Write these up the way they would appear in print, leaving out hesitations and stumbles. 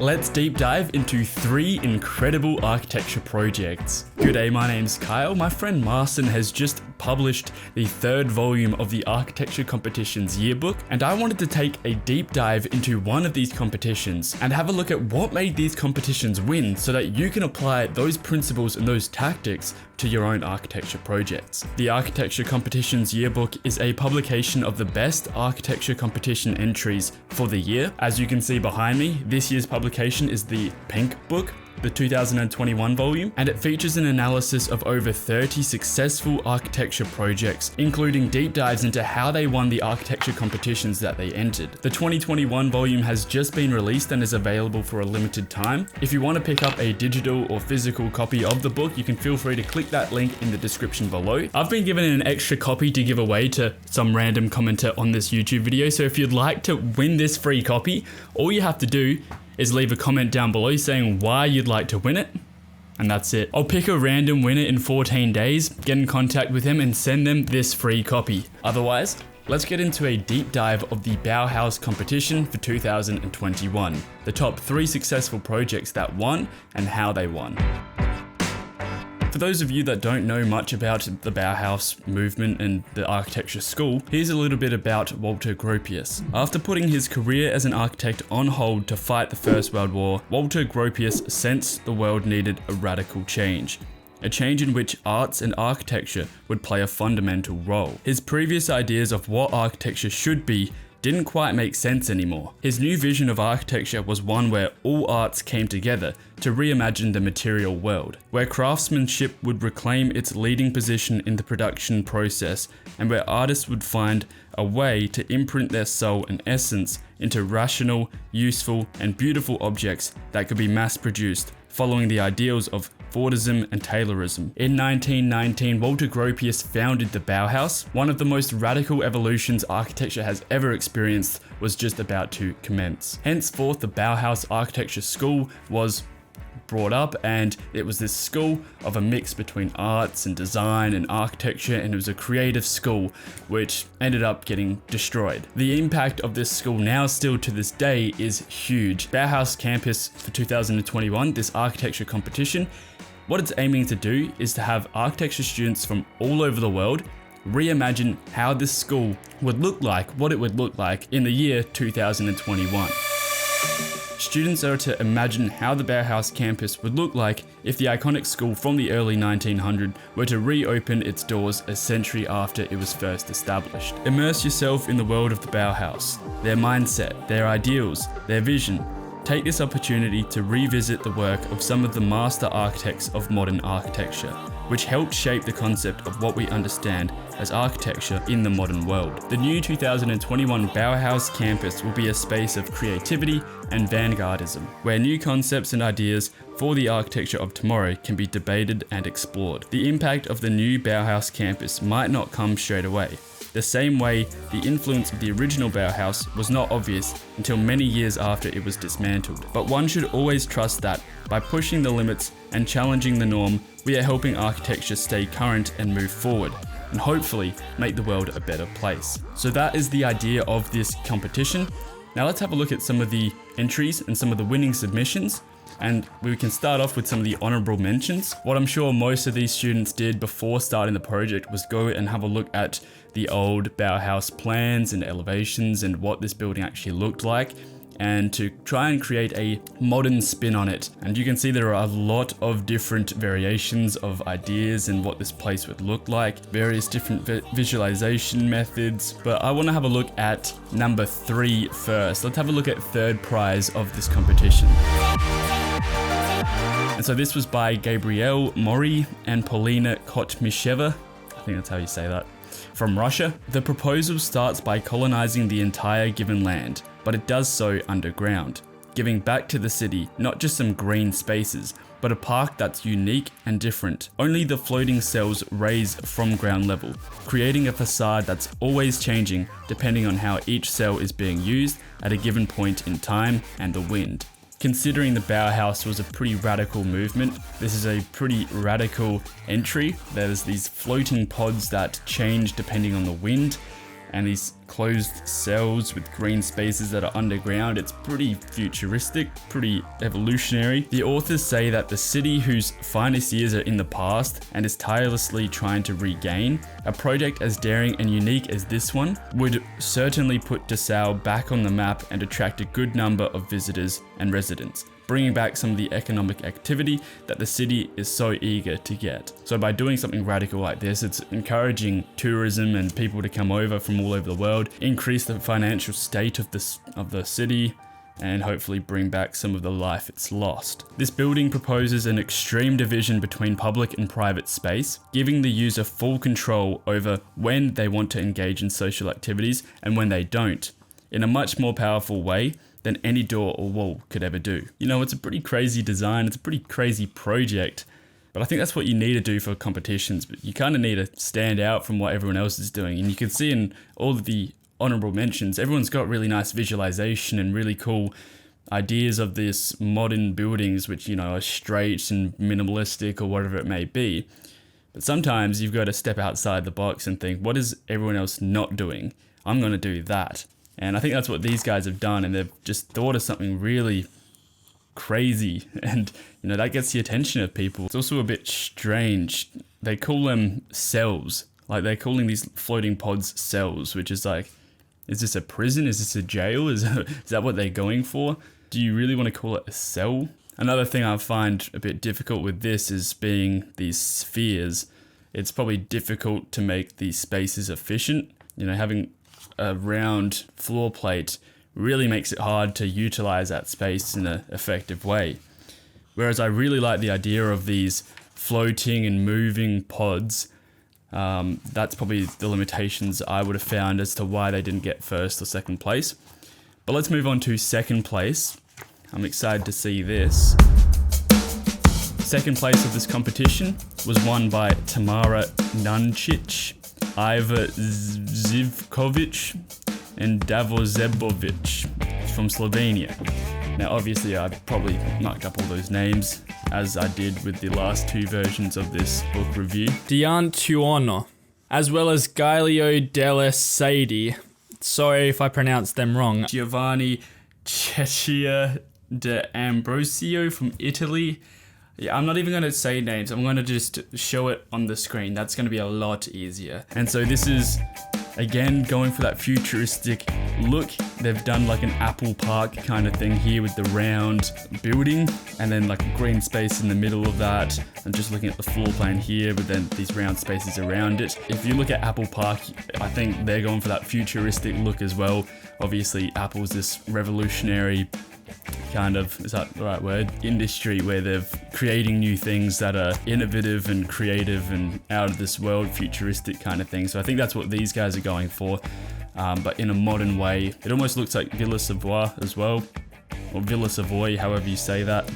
let's deep dive into 3 incredible architecture projects. G'day, my name's Kyle. My friend Marston has just published the 3rd volume of the architecture competition's yearbook, and I wanted to take a deep dive into one of these competitions and have a look at what made these competitions win so that you can apply those principles and those tactics to your own architecture projects. The architecture competition's yearbook is a publication of the best architecture competition entries for the year. As you can see behind me, this year's publication is the pink book, the 2021 volume, and it features an analysis of over 30 successful architecture projects, including deep dives into how they won the architecture competitions that they entered. The 2021 volume has just been released and is available for a limited time. If you want to pick up a digital or physical copy of the book, you can feel free to click that link in the description below. I've been given an extra copy to give away to some random commenter on this YouTube video, so if you'd like to win this free copy, all you have to do is leave a comment down below saying why you'd like to win it, and that's it. I'll pick a random winner in 14 days, get in contact with them and send them this free copy. Otherwise, let's get into a deep dive of the Bauhaus competition for 2021, the top 3 successful projects that won and how they won. For those of you that don't know much about the Bauhaus movement and the architecture school, here's a little bit about Walter Gropius. After putting his career as an architect on hold to fight the First World War, Walter Gropius sensed the world needed a radical change. A change in which arts and architecture would play a fundamental role. His previous ideas of what architecture should be didn't quite make sense anymore. His new vision of architecture was one where all arts came together to reimagine the material world, where craftsmanship would reclaim its leading position in the production process, and where artists would find a way to imprint their soul and essence into rational, useful, and beautiful objects that could be mass-produced, following the ideals of Fordism and Taylorism. In 1919, Walter Gropius founded the Bauhaus. One of the most radical evolutions architecture has ever experienced was just about to commence. Henceforth, the Bauhaus Architecture School was brought up, and it was this school of a mix between arts and design and architecture, and it was a creative school which ended up getting destroyed. The impact of this school now still to this day is huge. Bauhaus Campus for 2021, this architecture competition, what it's aiming to do is to have architecture students from all over the world reimagine how this school would look like, what it would look like in the year 2021. Students are to imagine how the Bauhaus campus would look like if the iconic school from the early 1900s were to reopen its doors a century after it was first established. Immerse yourself in the world of the Bauhaus, their mindset, their ideals, their vision. Take this opportunity to revisit the work of some of the master architects of modern architecture, which helped shape the concept of what we understand as architecture in the modern world. The new 2021 Bauhaus campus will be a space of creativity and vanguardism, where new concepts and ideas for the architecture of tomorrow can be debated and explored. The impact of the new Bauhaus campus might not come straight away, the same way the influence of the original Bauhaus was not obvious until many years after it was dismantled. But one should always trust that by pushing the limits and challenging the norm, we are helping architecture stay current and move forward, and hopefully make the world a better place. So that is the idea of this competition. Now let's have a look at some of the entries and some of the winning submissions. And we can start off with some of the honorable mentions. What I'm sure most of these students did before starting the project was go and have a look at the old Bauhaus plans and elevations and what this building actually looked like, and to try and create a modern spin on it. And you can see there are a lot of different variations of ideas and what this place would look like, various different visualization methods, but I want to have a look at number 3 first. Let's have a look at 3rd prize of this competition. And so this was by Gabrielle Mori and Polina Kotmisheva, I think that's how you say that, from Russia. The proposal starts by colonizing the entire given land, but it does so underground, giving back to the city not just some green spaces, but a park that's unique and different. Only the floating cells raise from ground level, creating a facade that's always changing depending on how each cell is being used at a given point in time and the wind. Considering the Bauhaus was a pretty radical movement, this is a pretty radical entry. There's these floating pods that change depending on the wind, and these closed cells with green spaces that are underground. It's pretty futuristic, pretty evolutionary. The authors say that the city whose finest years are in the past and is tirelessly trying to regain, a project as daring and unique as this one would certainly put Dessau back on the map and attract a good number of visitors and residents, bringing back some of the economic activity that the city is so eager to get. So by doing something radical like this, it's encouraging tourism and people to come over from all over the world, increase the financial state of the city, and hopefully bring back some of the life it's lost. This building proposes an extreme division between public and private space, giving the user full control over when they want to engage in social activities and when they don't, in a much more powerful way than any door or wall could ever do. You know, it's a pretty crazy design, it's a pretty crazy project, but I think that's what you need to do for competitions. But you kind of need to stand out from what everyone else is doing. And you can see in all of the honorable mentions, everyone's got really nice visualization and really cool ideas of this modern buildings, which, you know, are straight and minimalistic or whatever it may be. But sometimes you've got to step outside the box and think, what is everyone else not doing? I'm going to do that. And I think that's what these guys have done, and they've just thought of something really crazy, and you know, that gets the attention of people. It's also a bit strange. They call them cells, like they're calling these floating pods cells, which is like, is this a prison? Is this a jail? Is that what they're going for? Do you really want to call it a cell? Another thing I find a bit difficult with this is being these spheres. It's probably difficult to make these spaces efficient. You know, having a round floor plate really makes it hard to utilize that space in an effective way. Whereas I really like the idea of these floating and moving pods. That's probably the limitations I would have found as to why they didn't get first or second place. But let's move on to second place. I'm excited to see this. Second place of this competition was won by Tamara Nuncic, Iva Zivkovic, and Davozebovic from Slovenia. Now obviously I probably mucked up all those names, as I did with the last two versions of this book review. Diantuono, as well as Gailio delle Sadi. Sorry if I pronounced them wrong. Giovanni Ceccia de Ambrosio from Italy. Yeah, I'm not even going to say names. I'm going to just show it on the screen. That's going to be a lot easier. And so this is, again, going for that futuristic look. They've done like an Apple Park kind of thing here with the round building and then like a green space in the middle of that. I'm just looking at the floor plan here, but then these round spaces around it. If you look at Apple Park, I think they're going for that futuristic look as well. Obviously, Apple's this revolutionary kind of, is that the right word, industry where they're creating new things that are innovative and creative and out of this world, futuristic kind of thing. So I think that's what these guys are going for, but in a modern way. It almost looks like Villa Savoy as well, or Villa Savoy, however you say that,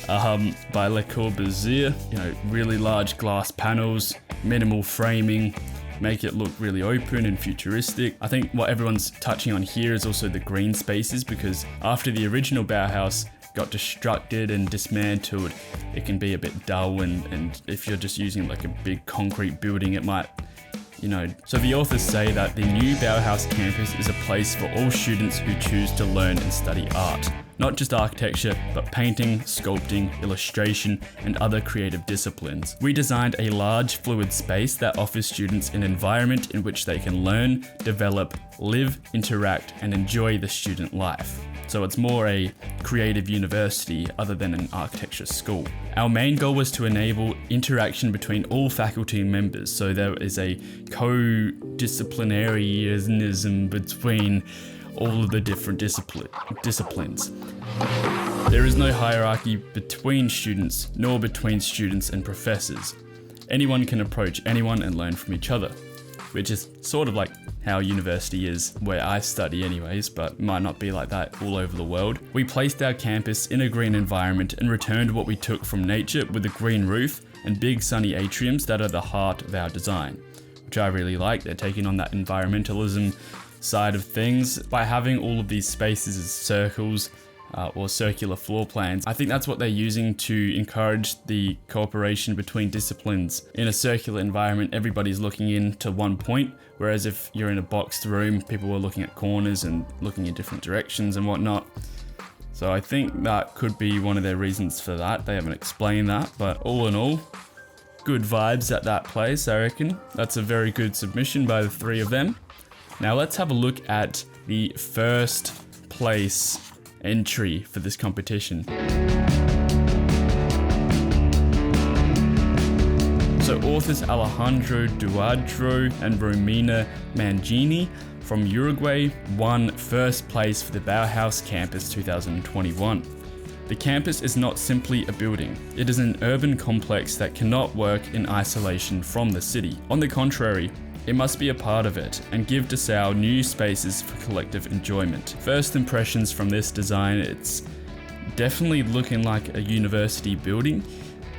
by Le Corbusier. You know, really large glass panels, minimal framing, make it look really open and futuristic. I think what everyone's touching on here is also the green spaces, because after the original Bauhaus got destructed and dismantled, it can be a bit dull, and if you're just using like a big concrete building, it might, you know. So the authors say that the new Bauhaus Campus is a place for all students who choose to learn and study art. Not just architecture, but painting, sculpting, illustration, and other creative disciplines. We designed a large fluid space that offers students an environment in which they can learn, develop, live, interact, and enjoy the student life. So it's more a creative university other than an architecture school. Our main goal was to enable interaction between all faculty members, so there is a co-disciplinarianism between all of the different disciplines. There is no hierarchy between students, nor between students and professors. Anyone can approach anyone and learn from each other, which is sort of like how university is where I study anyways, but might not be like that all over the world. We placed our campus in a green environment and returned what we took from nature with a green roof and big sunny atriums that are the heart of our design, which I really like. They're taking on that environmentalism side of things by having all of these spaces as circles. or circular floor plans. I think that's what they're using to encourage the cooperation between disciplines. In a circular environment, everybody's looking in to one point, whereas if you're in a boxed room, people are looking at corners and looking in different directions and whatnot. So I think that could be one of their reasons for that. They haven't explained that, but all in all, good vibes at that place, I reckon. That's a very good submission by the three of them. Now let's have a look at the first place entry for this competition. So authors Alejandro Duadro and Romina Mangini from Uruguay won first place for the Bauhaus Campus 2021. The campus is not simply a building, it is an urban complex that cannot work in isolation from the city. On the contrary, it must be a part of it and give Dessau new spaces for collective enjoyment. First impressions from this design, it's definitely looking like a university building,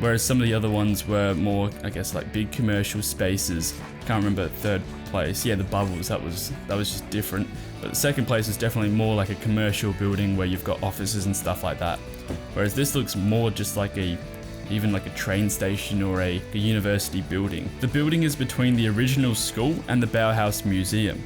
whereas some of the other ones were more, I guess, like big commercial spaces. Can't remember third place. Yeah, the bubbles, that was just different. But the second place is definitely more like a commercial building where you've got offices and stuff like that. Whereas this looks more just like even like a train station or a university building. The building is between the original school and the Bauhaus Museum.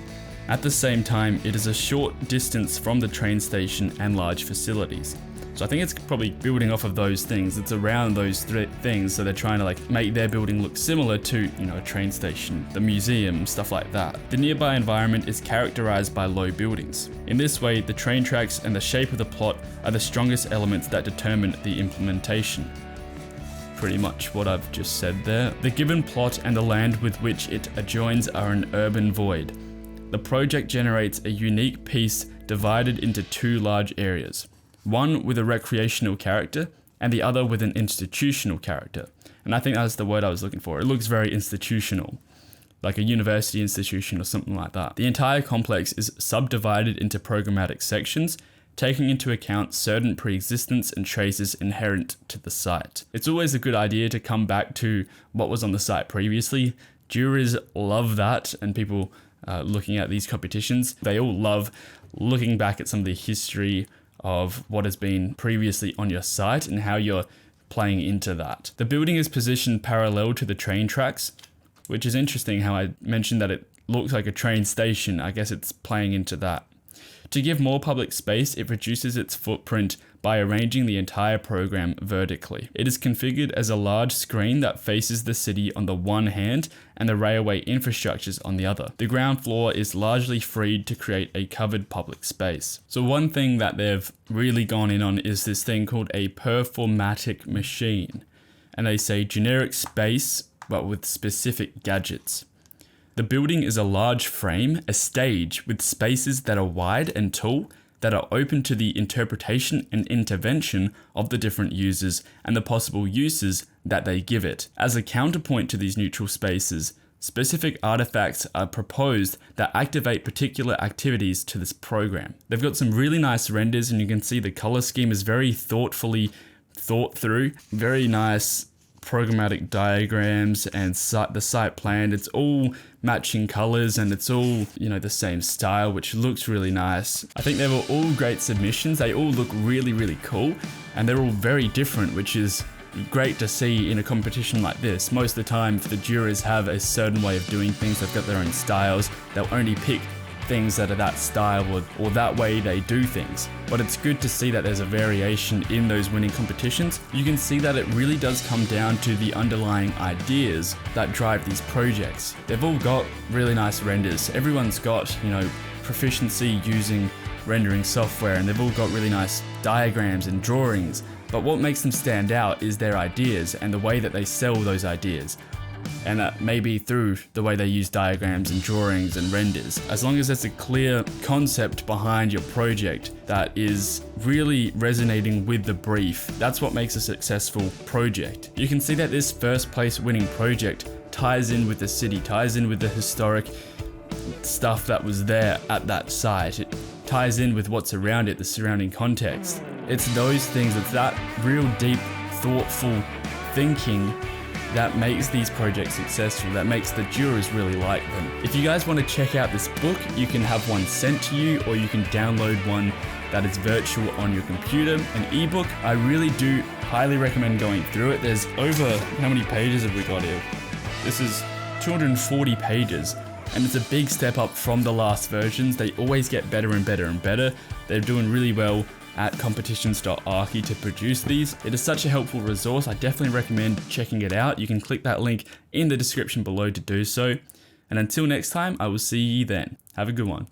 At the same time, it is a short distance from the train station and large facilities. So I think it's probably building off of those things. It's around those things, so they're trying to like make their building look similar to, a train station, the museum, stuff like that. The nearby environment is characterized by low buildings. In this way, the train tracks and the shape of the plot are the strongest elements that determine the implementation. Pretty much what I've just said there. The given plot and the land with which it adjoins are an urban void. The project generates a unique piece divided into two large areas, one with a recreational character and the other with an institutional character. And I think that's the word I was looking for. It looks very institutional, like a university institution or something like that. The entire complex is subdivided into programmatic sections, taking into account certain pre-existence and traces inherent to the site. It's always a good idea to come back to what was on the site previously. Jurors love that, and people looking at these competitions, they all love looking back at some of the history of what has been previously on your site and how you're playing into that. The building is positioned parallel to the train tracks, which is interesting how I mentioned that it looks like a train station. I guess it's playing into that. To give more public space, it reduces its footprint by arranging the entire program vertically. It is configured as a large screen that faces the city on the one hand and the railway infrastructures on the other. The ground floor is largely freed to create a covered public space. So one thing that they've really gone in on is this thing called a performatic machine. And they say generic space, but with specific gadgets. The building is a large frame, a stage with spaces that are wide and tall, that are open to the interpretation and intervention of the different users and the possible uses that they give it. As a counterpoint to these neutral spaces, specific artifacts are proposed that activate particular activities to this program. They've got some really nice renders, and you can see the color scheme is very thoughtfully thought through, very nice programmatic diagrams and the site plan. It's all matching colors and it's all, the same style, which looks really nice. I think they were all great submissions. They all look really, really cool, and they're all very different, which is great to see in a competition like this. Most of the time, if the jurors have a certain way of doing things, they've got their own styles, they'll only pick things that are that style or that way they do things. But it's good to see that there's a variation in those winning competitions. You can see that it really does come down to the underlying ideas that drive these projects. They've all got really nice renders. Everyone's got, proficiency using rendering software, and they've all got really nice diagrams and drawings. But what makes them stand out is their ideas and the way that they sell those ideas. And that may be through the way they use diagrams and drawings and renders. As long as there's a clear concept behind your project that is really resonating with the brief, that's what makes a successful project. You can see that this first place winning project ties in with the city, ties in with the historic stuff that was there at that site. It ties in with what's around it, the surrounding context. It's those things, it's that real deep, thoughtful thinking that makes these projects successful, that makes the jurors really like them. If you guys want to check out this book, you can have one sent to you, or you can download one that is virtual on your computer. An ebook, I really do highly recommend going through it. There's over, how many pages have we got here? This is 240 pages, and it's a big step up from the last versions. They always get better and better and better. They're doing really well at competitions.archi to produce these. It is such a helpful resource. I definitely recommend checking it out. You can click that link in the description below to do so. And until next time, I will see you then. Have a good one.